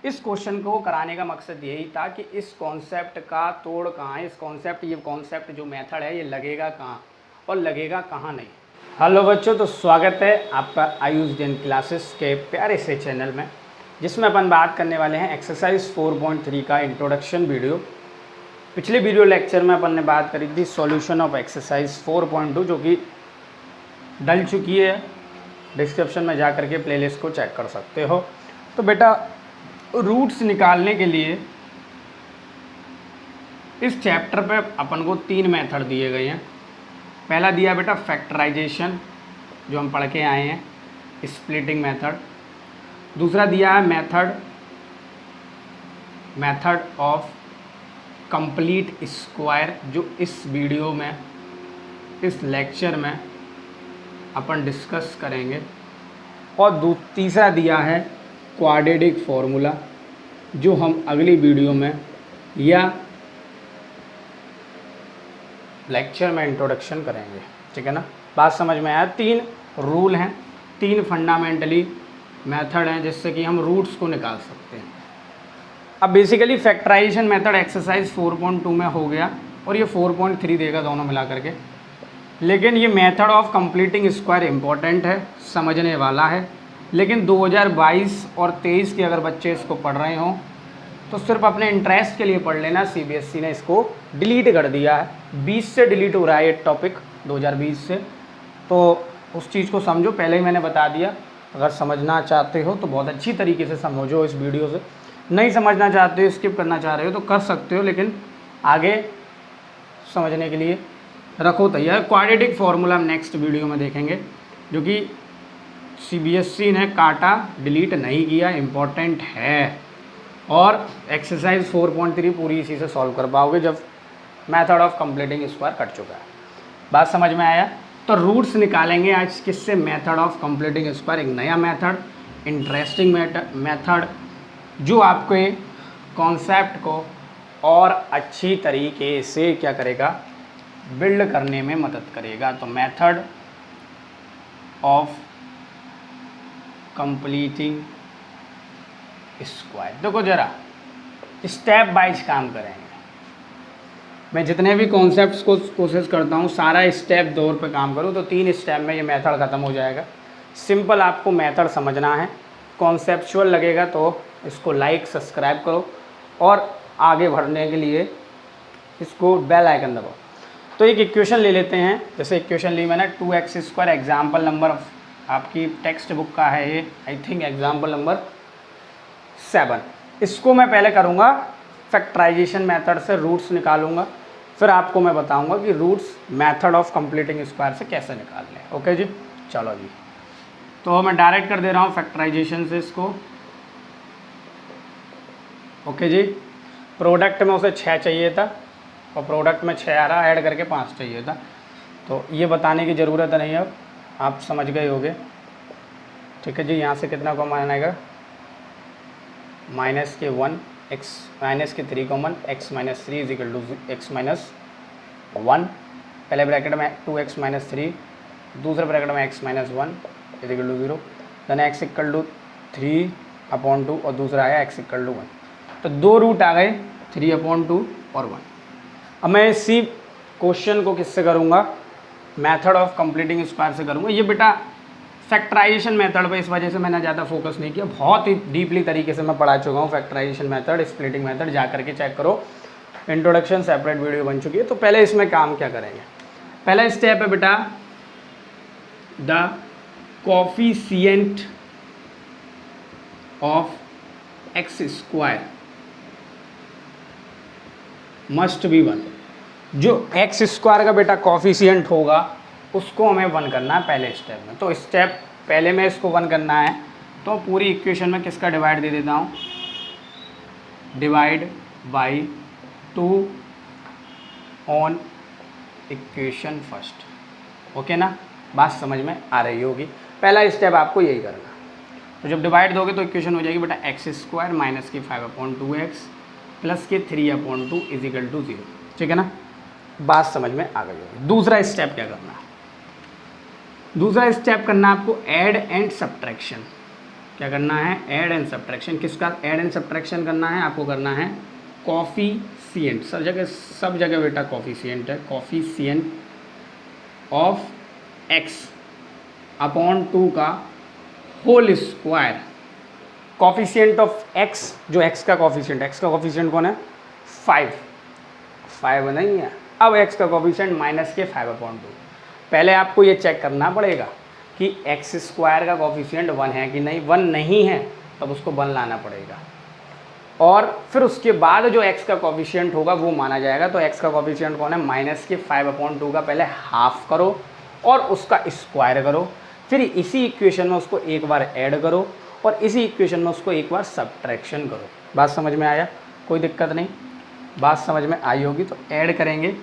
इस क्वेश्चन को कराने का मकसद यही था कि इस कॉन्सेप्ट का तोड़ कहाँ है, ये कॉन्सेप्ट जो मेथड है ये लगेगा कहाँ और लगेगा कहाँ नहीं। हेलो बच्चों, तो स्वागत है आपका आयुष जैन क्लासेस के प्यारे से चैनल में, जिसमें अपन बात करने वाले हैं एक्सरसाइज 4.3 का इंट्रोडक्शन वीडियो। पिछले वीडियो लेक्चर में अपन ने बात करी थी सॉल्यूशन ऑफ एक्सरसाइज 4.2, जो कि डल चुकी है। डिस्क्रिप्शन में जा करके प्लेलिस्ट को चेक कर सकते हो। तो बेटा रूट्स निकालने के लिए इस चैप्टर पे अपन को 3 मेथड दिए गए हैं। पहला दिया बेटा फैक्टराइजेशन, जो हम पढ़ के आए हैं, स्प्लिटिंग मेथड। दूसरा दिया है मेथड ऑफ कंप्लीट स्क्वायर, जो इस वीडियो में, इस लेक्चर में अपन डिस्कस करेंगे। और तीसरा दिया है क्वाड्रेटिक फॉर्मूला, जो हम अगली वीडियो में या लेक्चर में इंट्रोडक्शन करेंगे। ठीक है ना, बात समझ में आया। 3 रूल हैं, 3 फंडामेंटली मेथड हैं जिससे कि हम रूट्स को निकाल सकते हैं। अब बेसिकली फैक्टराइजेशन मेथड एक्सरसाइज 4.2 में हो गया और ये 4.3 देगा दोनों मिला करके। लेकिन ये method of completing square important है, समझने वाला है। लेकिन 2022 और 23 के अगर बच्चे इसको पढ़ रहे हों तो सिर्फ अपने इंटरेस्ट के लिए पढ़ लेना। सीबीएसई ने इसको डिलीट कर दिया है, 20 से डिलीट हो रहा है ये टॉपिक, 2020 से। तो उस चीज़ को समझो, पहले ही मैंने बता दिया। अगर समझना चाहते हो तो बहुत अच्छी तरीके से समझो इस वीडियो से, नहीं समझना चाहते हो, स्किप करना चाह रहे हो तो कर सकते हो, लेकिन आगे समझने के लिए रखो तैयार। क्वाड्रेटिक फार्मूला हम नेक्स्ट वीडियो में देखेंगे, जो कि सीबीएसई ने काटा, डिलीट नहीं किया, इम्पोर्टेंट है। और एक्सरसाइज 4.3 पूरी इसी से सॉल्व कर पाओगे जब method of completing square cut चुका है। बात समझ में आया? तो रूट्स निकालेंगे आज किससे? मेथड ऑफ कंप्लीटिंग स्क्वायर, एक नया मेथड, इंटरेस्टिंग मेथड, जो आपके कॉन्सेप्ट को और अच्छी तरीके से क्या करेगा, बिल्ड करने में मदद करेगा। तो मेथड ऑफ कंप्लीटिंग स्क्वायर, देखो जरा स्टेप बाइज काम करेंगे। मैं जितने भी कॉन्सेप्ट्स को कोशिश करता हूँ सारा स्टेप दौर पे काम करूँ, तो 3 स्टेप में ये मेथड ख़त्म हो जाएगा। सिंपल आपको मेथड समझना है, कॉन्सेप्चुअल लगेगा तो इसको लाइक सब्सक्राइब करो और आगे बढ़ने के लिए इसको बेल आइकन दबाओ। तो एक इक्वेशन ले लेते हैं, जैसे इक्वेशन ली मैंने 2x² एग्जाम्पल नंबर, आपकी टेक्स्ट बुक का है ये, आई थिंक एग्जाम्पल नंबर 7। इसको मैं पहले करूँगा फैक्टराइजेशन मेथड से, रूट्स निकालूंगा, फिर आपको मैं बताऊंगा कि roots method of completing square से कैसे निकालने हैं। ओके जी, चलो जी। तो मैं डायरेक्ट कर दे रहा हूँ फैक्टराइजेशन से इसको। ओके जी, प्रोडक्ट में उसे 6 चाहिए था और प्रोडक्ट में 6 आ रहा, ऐड करके 5 चाहिए था। तो ये बताने की ज़रूरत नहीं है, आप समझ गए होगे। ठीक है जी, यहाँ से कितना कॉमन आएगा? माइनस के 1, एक्स माइनस के 3 common, x minus 3 is equal to x minus 1। पहले ब्रैकेट में 2x माइनस 3, दूसरे ब्रैकेट में x minus 1 is equal to 0, then x equal to 3/2 और दूसरा आया x इक्वल टू 1। तो 2 रूट आ गए, 3/2 और 1। अब मैं इसी क्वेश्चन को किससे करूँगा? मेथड ऑफ कंप्लीटिंग स्क्वायर से करूँगा। ये बेटा फैक्टराइजेशन मेथड पे इस वजह से मैंने ज़्यादा फोकस नहीं किया, बहुत ही डीपली तरीके से मैं पढ़ा चुका हूँ फैक्टराइजेशन मेथड, स्प्लिटिंग मेथड, जा करके चेक करो, इंट्रोडक्शन सेपरेट वीडियो बन चुकी है। तो पहले इसमें काम क्या करेंगे? पहला स्टेप है बेटा the coefficient of x² must be 1। जो x² का बेटा कोफिशिएंट होगा उसको हमें 1 करना है पहले स्टेप में। तो स्टेप पहले में इसको 1 करना है, तो पूरी इक्वेशन में किसका डिवाइड दे देता हूँ? Divide by 2 on equation first. Okay ना, बात समझ में आ रही होगी। पहला स्टेप आपको यही करना। तो जब डिवाइड दोगे तो इक्वेशन हो जाएगी बेटा x² माइनस की 5/2x प्लस के 3/2 इज इक्वल टू 0। ठीक है ना, बात समझ में आ गई होगी। दूसरा स्टेप क्या करना है? दूसरा स्टेप करना आपको ऐड एंड सब्ट्रैक्शन। क्या करना है, ऐड एंड सब्ट्रैक्शन। किसका ऐड एंड सब्ट्रैक्शन करना है, आपको करना है कॉफिशिएंट। सब जगह बेटा कॉफिशिएंट है, कॉफिशिएंट ऑफ x अपॉन 2 का whole square. Coefficient of x, जो x का कॉफिशिएंट कौन है, 5 नहीं है। अब x का कॉफिशिएंट माइनस के 5/2। पहले आपको ये चेक करना पड़ेगा कि x स्क्वायर का कॉफिशिएंट 1 है कि नहीं। 1 नहीं है तब उसको 1 लाना पड़ेगा, और फिर उसके बाद जो x का कॉफिशिएंट होगा वो माना जाएगा। तो x का कॉफिशिएंट कौन है, माइनस के 5/2 का पहले हाफ करो और उसका स्क्वायर करो, फिर इसी इक्वेशन में उसको एक बार ऐड करो और इसी इक्वेशन में उसको एक बार सब्ट्रैक्शन करो। बात समझ में आया, कोई दिक्कत नहीं। बात समझ में आई होगी। तो ऐड करेंगे,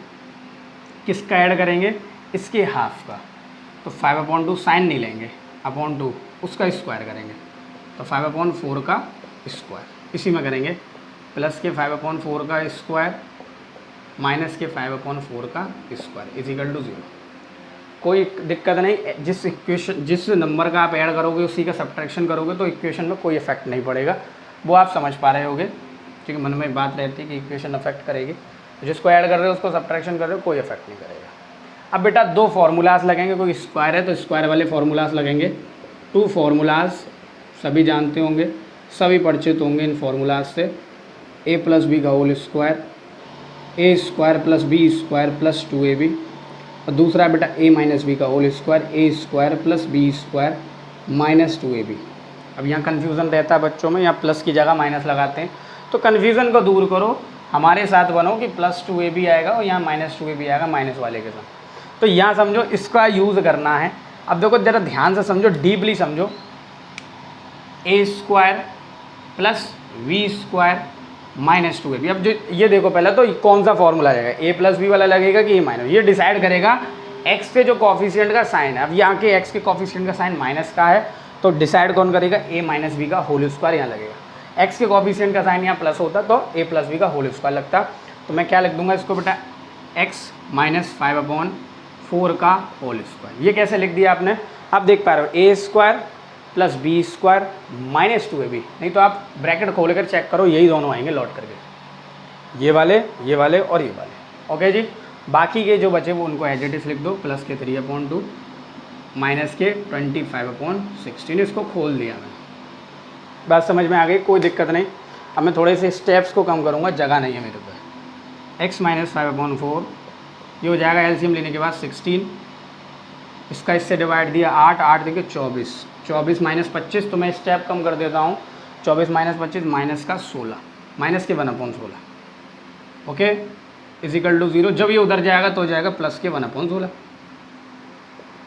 किसका ऐड करेंगे, इसके हाफ का। तो 5/2 साइन नहीं लेंगे, अपॉन 2 उसका स्क्वायर करेंगे। तो 5/4 का स्क्वायर इसी में करेंगे, प्लस के 5/4 का स्क्वायर माइनस के 5/4 का स्क्वायर इजिकल टू 0। कोई दिक्कत नहीं। जिस नंबर का आप ऐड करोगे उसी का सब्ट्रैक्शन करोगे तो इक्वेशन में कोई इफेक्ट नहीं पड़ेगा, वो आप समझ पा रहे होगे। क्योंकि मन में बात रहती है कि इक्वेशन अफेक्ट करेगी, तो जिसको ऐड कर रहे हो उसको सब्ट्रैक्शन कर रहे हो, कोई इफेक्ट नहीं करेगा। अब बेटा 2 फार्मूलाज लगेंगे, कोई स्क्वायर है तो स्क्वायर वाले फार्मूलाज लगेंगे। 2 फार्मूलाज सभी जानते होंगे, सभी परिचित होंगे इन फार्मूलाज से। a + b का whole square, a² + b² + 2ab, और दूसरा बेटा a - b का whole square, a² + b² - 2ab। अब यहाँ कन्फ्यूज़न रहता है बच्चों में, यहाँ प्लस की जगह माइनस लगाते हैं, तो कन्फ्यूज़न को दूर करो, हमारे साथ बनो कि +2ab आएगा और यहाँ -2ab आएगा माइनस वाले के साथ। तो यहाँ समझो इसका यूज़ करना है। अब देखो ज़रा ध्यान से समझो, डीपली समझो। a² + v² - 2ab। अब जो ये देखो पहले तो कौन सा फॉर्मूला आएगा, a + b वाला लगेगा कि a माइनस, ये डिसाइड करेगा x के जो कॉफिशिएंट का साइन है। अब यहाँ के x के कॉफिशिएंट का साइन माइनस का है तो डिसाइड कौन करेगा, a - b का होल स्क्वायर यहाँ लगेगा। x के कॉफिशिएंट का साइन यहाँ प्लस होता तो a + b का होल स्क्वायर लगता। तो मैं क्या लिख दूंगा इसको बेटा, x - 5/4 का होल स्क्वायर। ये कैसे लिख दिया आपने, आप देख पा रहे हो, a² + b² - 2ab। नहीं तो आप ब्रैकेट खोल कर चेक करो, यही दोनों आएंगे लौट करके, ये वाले और ये वाले। ओके जी, बाकी के जो बचे वो उनको एज इट इज लिख दो, प्लस के 3/2 माइनस के 25/16। इसको खोल दिया मैंने। बात समझ में आ गई, कोई दिक्कत नहीं। अब मैं थोड़े से स्टेप्स को कम करूँगा, जगह नहीं है मेरे पास। x - 5/4 ये हो जाएगा एलसीएम लेने के बाद 16। इसका इससे डिवाइड दिया 8 देखिए 24 -25, तो मैं स्टेप कम कर देता हूँ। 24 - 25 माइनस का 16, माइनस के 1/16। Okay, is equal to 0। जब ये उधर जाएगा तो हो जाएगा प्लस के 1/16।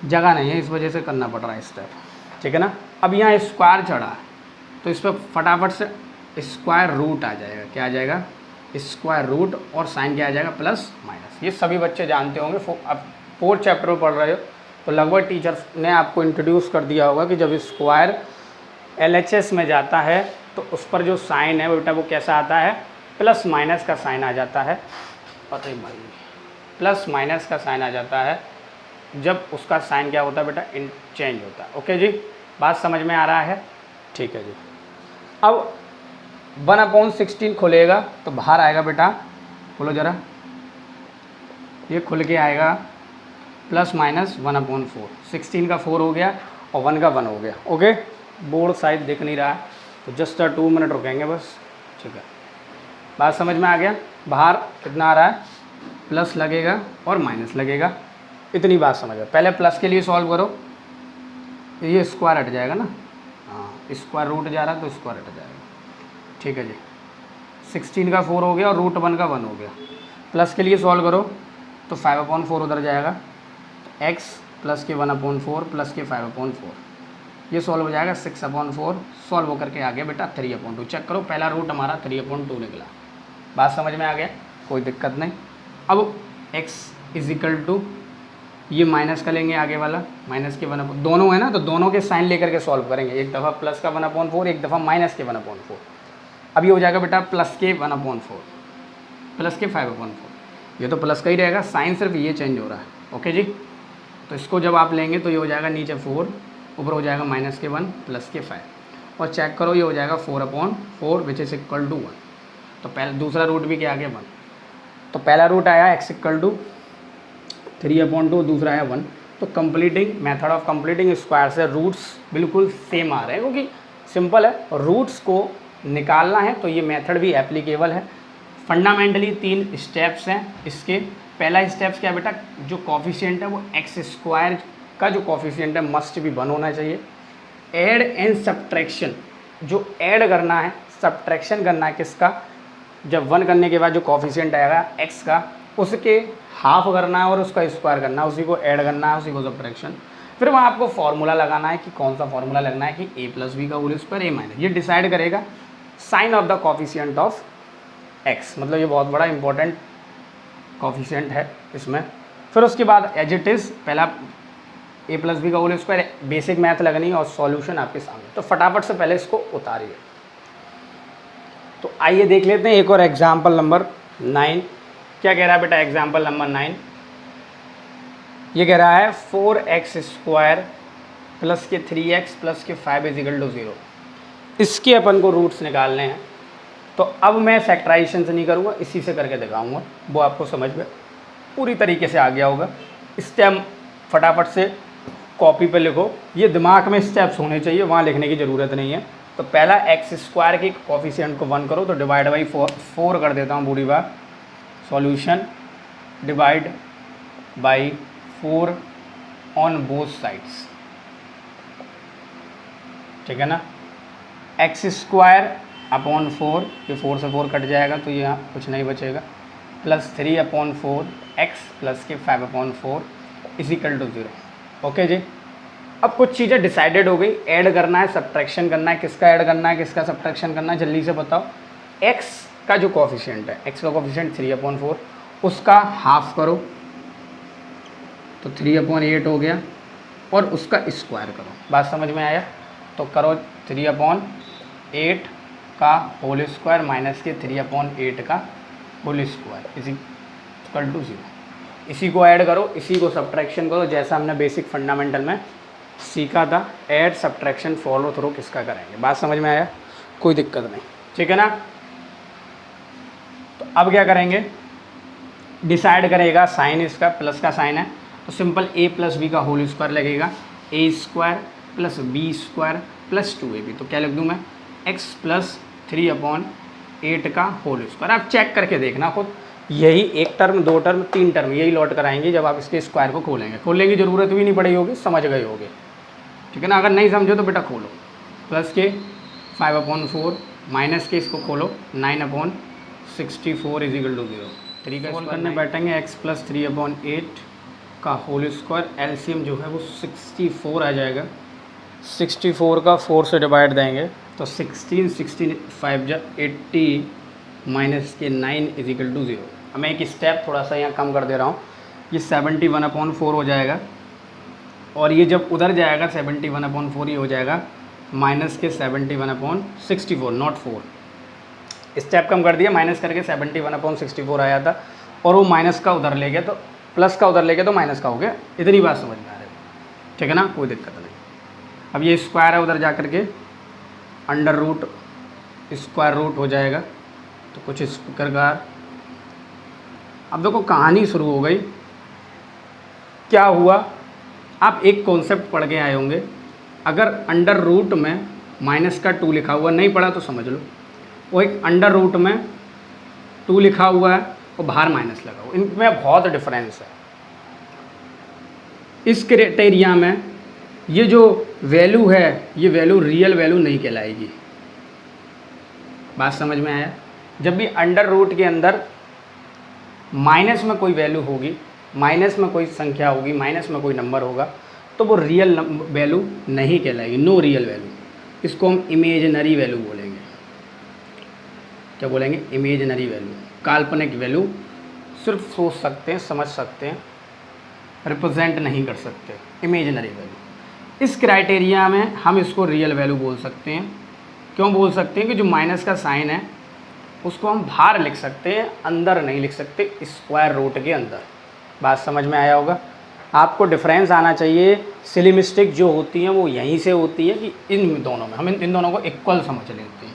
जगह नहीं है, इस वजह से करना पड़ रहा है स्टेप, ठीक है ना। अब यहाँ स्क्वायर चढ़ा है तो इस पर फटाफट से स्क्वायर रूट आ जाएगा। क्या आ जाएगा, स्क्वायर रूट, और साइन क्या आ जाएगा, प्लस माइनस। ये सभी बच्चे जानते होंगे, अब 4th चैप्टर में पढ़ रहे हो तो लगभग टीचर्स ने आपको इंट्रोड्यूस कर दिया होगा कि जब स्क्वायर LHS में जाता है तो उस पर जो साइन है बेटा वो कैसा आता है, प्लस माइनस का साइन आ जाता है। अरे भाई, प्लस माइनस का साइन आ जाता है जब उसका साइन क्या होता है बेटा, चेंज होता है। ओके जी, बात समझ में आ रहा है, ठीक है जी। अब 1/16 खुलेगा तो बाहर आएगा बेटा, बोलो ज़रा, ये खुल के आएगा +- 1/4। 16 का 4 हो गया और 1 का 1 हो गया। ओके, बोर्ड साइड दिख नहीं रहा है तो जस्ट 2 मिनट रुकेंगे बस, ठीक है। बात समझ में आ गया, बाहर कितना आ रहा है, प्लस लगेगा और माइनस लगेगा, इतनी बात समझ में। पहले प्लस के लिए सॉल्व करो, ये स्क्वायर हट जाएगा ना, हाँ स्क्वायर रूट जा रहा है तो स्क्वायर हट जाएगा, ठीक है जी। 16 का 4 हो गया और √1 का 1 हो गया। प्लस के लिए सॉल्व करो तो 5/4 उधर जाएगा, x प्लस के 1/4 प्लस के 5/4, ये सॉल्व हो जाएगा 6/4। सॉल्व होकर के आ गया बेटा 3/2। चेक करो, पहला रूट हमारा 3/2 निकला। बात समझ में आ गया, कोई दिक्कत नहीं। अब x इजिकल टू ये माइनस का लेंगे, आगे वाला माइनस के 1/4, दोनों है ना तो दोनों के साइन लेकर के सॉल्व करेंगे। एक दफ़ा प्लस का 1/4, एक दफ़ा माइनस के 1/4। अब ये हो जाएगा बेटा प्लस के 1/4 प्लस के 5/4। ये तो प्लस का ही रहेगा, साइन सिर्फ ये चेंज हो रहा है। ओके जी, तो इसको जब आप लेंगे तो ये हो जाएगा नीचे 4, ऊपर हो जाएगा -1 प्लस के 5। और चेक करो, ये हो जाएगा 4/4 विच इज इक्वल टू 1। तो पहले दूसरा रूट भी क्या आ गया 1। तो पहला रूट आया x इक्वल टू 3/2, दूसरा है 1। तो completing method of completing square से रूट्स बिल्कुल सेम आ रहे हैं, क्योंकि सिंपल है, रूट्स को निकालना है तो ये मेथड भी एप्लीकेबल है। फंडामेंटली 3 स्टेप्स हैं इसके। पहला स्टेप्स क्या बेटा, जो कॉफिशिएंट है वो x² का जो कॉफिशिएंट है मस्ट भी 1 होना चाहिए। ऐड एंड सब्ट्रैक्शन, जो ऐड करना है, सब्ट्रैक्शन करना है किसका, जब 1 करने के बाद जो कॉफिशिएंट आएगा x का, उसके हाफ करना है और उसका स्क्वायर करना है, उसी को ऐड करना है, उसी को सब्ट्रैक्शन। फिर वहाँ आपको फार्मूला लगाना है कि कौन सा फार्मूला लगना है कि a + b का होल स्क्वायर a-, ये डिसाइड करेगा sign of the coefficient of x। मतलब ये बहुत बड़ा इंपॉर्टेंट कॉफिशिएंट है इसमें। फिर उसके बाद एज इट इज़ पहला a + b का होल स्क्वायर, बेसिक मैथ लगनी है और सॉल्यूशन आपके सामने। तो फटाफट से पहले इसको उतारिए। तो आइए देख लेते हैं एक और एग्जाम्पल नंबर 9। क्या कह रहा है बेटा एग्जाम्पल नंबर 9, ये कह रहा है 4x² प्लस के 3x प्लस के 5 = 0। इसके अपन को रूट्स निकालने हैं। तो अब मैं फैक्टराइजेशन से नहीं करूँगा, इसी से करके दिखाऊंगा, वो आपको समझ में पूरी तरीके से आ गया होगा। स्टेप फटाफट से कॉपी पे लिखो, ये दिमाग में स्टेप्स होने चाहिए, वहाँ लिखने की ज़रूरत नहीं है। तो पहला x² के कॉफिशिएंट को 1 करो, तो डिवाइड बाई 4 कर देता हूँ पूरी बार। Solution divide by 4 on both sides, ठीक है ना। x² अपॉन 4, ये 4 से 4 कट जाएगा तो यहाँ कुछ नहीं बचेगा, प्लस 3/4 x प्लस के 5/4 = 0। ओके जी। अब कुछ चीज़ें डिसाइडेड हो गई, ऐड करना है, सब्ट्रैक्शन करना है, किसका ऐड करना है, किसका सब्ट्रैक्शन करना है, जल्दी से बताओ। x का जो कॉफिशिएंट है, x का कॉफिशिएंट 3/4, उसका हाफ करो तो 3/8 हो गया, और उसका स्क्वायर करो। बात समझ में आया? तो करो 3/8 का होल स्क्वायर माइनस के 3/8 का होल स्क्वायर = 0। इसी को ऐड करो, इसी को सब्ट्रैक्शन करो, जैसा हमने बेसिक फंडामेंटल में सीखा था। ऐड सब्ट्रैक्शन फॉलो थ्रू किसका करेंगे। बात समझ में आया? कोई दिक्कत नहीं, ठीक है ना। तो अब क्या करेंगे, डिसाइड करेगा साइन, इसका प्लस का साइन है तो सिंपल a + b का होल स्क्वायर लगेगा, a² + b² + 2ab। तो क्या लिख दूँ मैं, x + 3/8 का होल स्क्वायर। आप चेक करके देखना खुद, यही 1 टर्म 2 टर्म 3 टर्म यही लौट कर आएंगे जब आप इसके स्क्वायर को खोलेंगे। खोलने की ज़रूरत भी नहीं पड़ी होगी, समझ गए होगे, ठीक है ना। अगर नहीं समझो तो बेटा खोलो, प्लस के 5/4 माइनस के इसको खोलो 9/64 = 0। तरीका सॉल्व करने बैठेंगे, x + 3/8 का होल स्क्वायर, एलसीएम जो है वो 64 आ जाएगा। 64 का 4 से डिवाइड देंगे तो 16, 65 80 माइनस के 9 = 0। अब मैं एक स्टेप थोड़ा सा यहाँ कम कर दे रहा हूँ, ये 71/4 हो जाएगा, और ये जब उधर जाएगा 71/4 ये हो जाएगा माइनस के 71/64, नॉट 4। स्टेप कम कर दिया, माइनस करके 71/64 आया था, और वो माइनस का उधर ले गया तो प्लस का उधर ले गया तो माइनस का हो गया। इतनी बात समझ में आ रही है, ठीक है ना, कोई दिक्कत नहीं। अब ये स्क्वायर है, उधर जा कर के अंडर रूट स्क्वायर रूट हो जाएगा, तो कुछ इस प्रकार। अब देखो कहानी शुरू हो गई। क्या हुआ, आप एक कॉन्सेप्ट पढ़ के आए होंगे, अगर अंडर रूट में माइनस का 2 लिखा हुआ, नहीं पढ़ा तो समझ लो, वो एक अंडर रूट में 2 लिखा हुआ है और बाहर माइनस लगा हुआ, इनमें बहुत डिफरेंस है। इस क्राइटेरिया में ये जो वैल्यू है, ये वैल्यू रियल वैल्यू नहीं कहलाएगी। बात समझ में आया? जब भी अंडर रूट के अंदर माइनस में कोई वैल्यू होगी, माइनस में कोई संख्या होगी, माइनस में कोई नंबर होगा, तो वो रियल वैल्यू नहीं कहलाएगी, नो रियल वैल्यू। इसको हम इमेजिनरी वैल्यू बोलेंगे। क्या बोलेंगे? इमेजिनरी वैल्यू, काल्पनिक वैल्यू। सिर्फ सोच सकते हैं, समझ सकते हैं, रिप्रेजेंट नहीं कर सकते, इमेजिनरी वैल्यू। इस क्राइटेरिया में हम इसको रियल वैल्यू बोल सकते हैं। क्यों बोल सकते हैं? कि जो माइनस का साइन है उसको हम बाहर लिख सकते हैं, अंदर नहीं लिख सकते, स्क्वायर रूट के अंदर। बात समझ में आया होगा? आपको डिफरेंस आना चाहिए। सिली मिस्टेक जो होती है वो यहीं से होती है कि इन दोनों में हम इन दोनों को इक्वल समझ लेते हैं।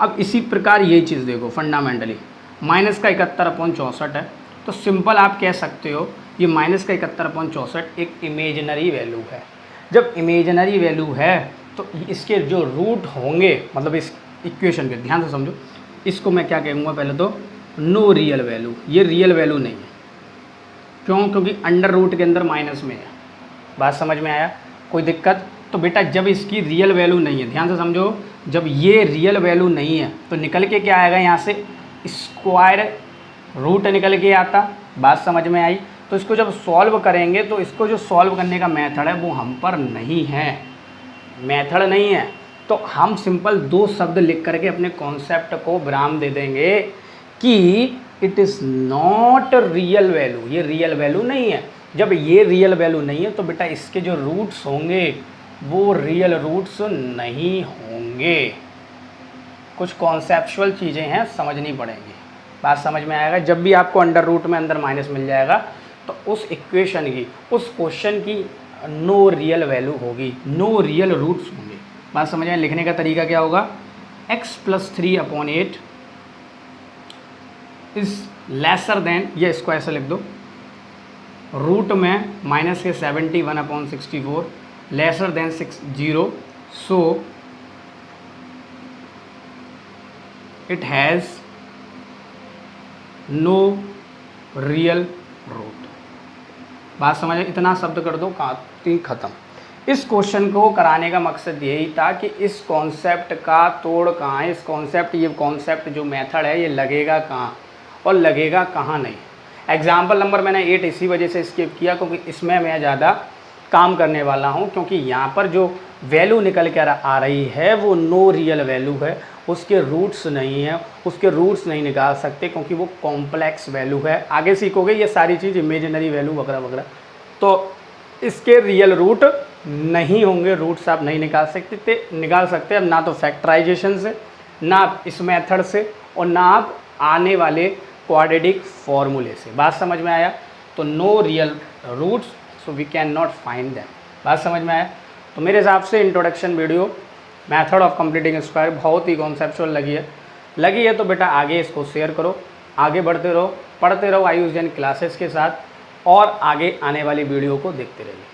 अब इसी प्रकार ये चीज़ देखो फंडामेंटली माइनस का 71/64 है, तो सिंपल आप कह सकते हो ये माइनस का 71/64 एक इमेजिनरी वैल्यू है। जब इमेजिनरी वैल्यू है तो इसके जो रूट होंगे, मतलब इस इक्वेशन के ध्यान से समझो, इसको मैं क्या कहूँगा, पहले तो नो रियल वैल्यू, ये रियल वैल्यू नहीं है। क्यों? क्योंकि अंडर रूट के अंदर माइनस में है। बात समझ में आया? कोई दिक्कत? तो बेटा जब इसकी रियल वैल्यू नहीं है, ध्यान से समझो, जब ये रियल वैल्यू नहीं है तो निकल के क्या आएगा, यहाँ से स्क्वायर रूट निकल के आता। बात समझ में आई? तो इसको जब सॉल्व करेंगे तो इसको जो सॉल्व करने का मेथड है वो हम पर नहीं है, मेथड नहीं है। तो हम सिंपल दो शब्द लिख करके अपने कॉन्सेप्ट को विराम दे देंगे कि it is not real value, ये रियल वैल्यू नहीं है। जब ये रियल वैल्यू नहीं है तो बेटा इसके जो रूट्स होंगे वो रियल रूट्स नहीं होंगे। कुछ कॉन्सेप्चुअल चीज़ें हैं, समझनी पड़ेंगी। बात समझ में आएगा? जब भी आपको अंडर रूट में अंदर माइनस मिल जाएगा तो उस इक्वेशन की, उस क्वेश्चन की नो रियल वैल्यू होगी, नो रियल रूट्स होंगे। बात समझ में? लिखने का तरीका क्या होगा, x + 3/8 इज़ लेसर देन, ये इसको ऐसे लिख दो, रूट में माइनस के 71/64 lesser than 0, so it has no real root. बात समझ में? इतना शब्द कर दो, कहानी ख़त्म। इस क्वेश्चन को कराने का मकसद यही था कि इस कॉन्सेप्ट का तोड़ कहाँ है, इस कॉन्सेप्ट, ये कॉन्सेप्ट जो मेथड है ये लगेगा कहाँ और लगेगा कहाँ नहीं। एग्जाम्पल नंबर मैंने 8 इसी वजह से स्किप किया क्योंकि इसमें मैं ज़्यादा काम करने वाला हूँ, क्योंकि यहाँ पर जो वैल्यू निकल कर आ रही है वो नो रियल वैल्यू है, उसके रूट्स नहीं है, उसके रूट्स नहीं निकाल सकते क्योंकि वो कॉम्प्लेक्स वैल्यू है। आगे सीखोगे ये सारी चीज़, इमेजिनरी वैल्यू वगैरह वगैरह, तो इसके रियल रूट नहीं होंगे, रूट्स आप नहीं निकाल सकते। अब ना तो फैक्टराइजेशन से, ना आप इस मेथड से, और ना आप आने वाले क्वाड्रेटिक फॉर्मूले से। बात समझ में आया? तो no real roots, so we cannot find them. बात समझ में आया? तो मेरे हिसाब से introduction video method of completing square बहुत ही कॉन्सेप्चुअल लगी है तो बेटा आगे इसको शेयर करो, आगे बढ़ते रहो, पढ़ते रहो आयुष जैन क्लासेस के साथ, और आगे आने वाली वीडियो को देखते रहिए।